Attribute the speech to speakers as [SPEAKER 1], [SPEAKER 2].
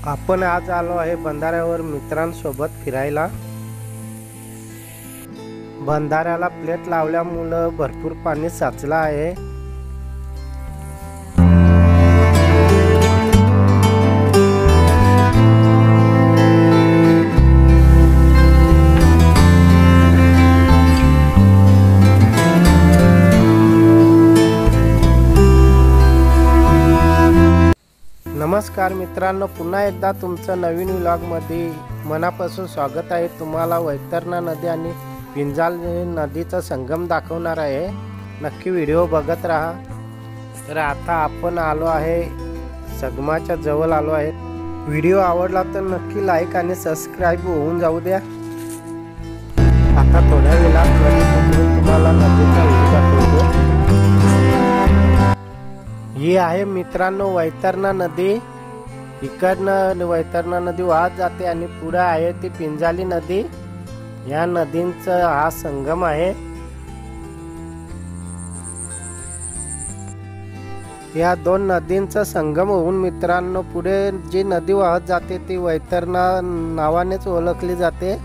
[SPEAKER 1] आपण आज आलो आहे बंधाऱ्यावर मित्रांसोबत फिरायला। बंधाऱ्याला प्लेट लावल्यामुळे भरपूर पाणी साचलं आहे। नमस्कार मित्रांनो, पुन्हा एकदा तुमचं नवीन व्लॉगमध्ये मनापासून स्वागत आहे। तुम्हाला वैतरणा नदी आणि पिंजाल नदीचा संगम दाखवणार आहे। नक्की व्हिडिओ बघत राहा। तर आता आपण आलो आहे संगमाच्या जवळ आलो आहे। व्हिडिओ आवडला तर नक्की लाईक आणि सबस्क्राइब होऊन जाऊ द्या। आता थोड्या वेळात तुम्हाला नदीचा व्हिडिओ दाखवतो। ही आहे मित्रांनो वैतरणा नदी। इकडनं वैतरणा नदी वाहत जाते आणि पुढे आहे ती पिंजाली नदी। या नदींचा हा संगम आहे। या दोन नदींचा संगम होऊन मित्रांनो पुढे जी नदी वाहत जाते ती वैतरणा नावानेच ओळखली जाते।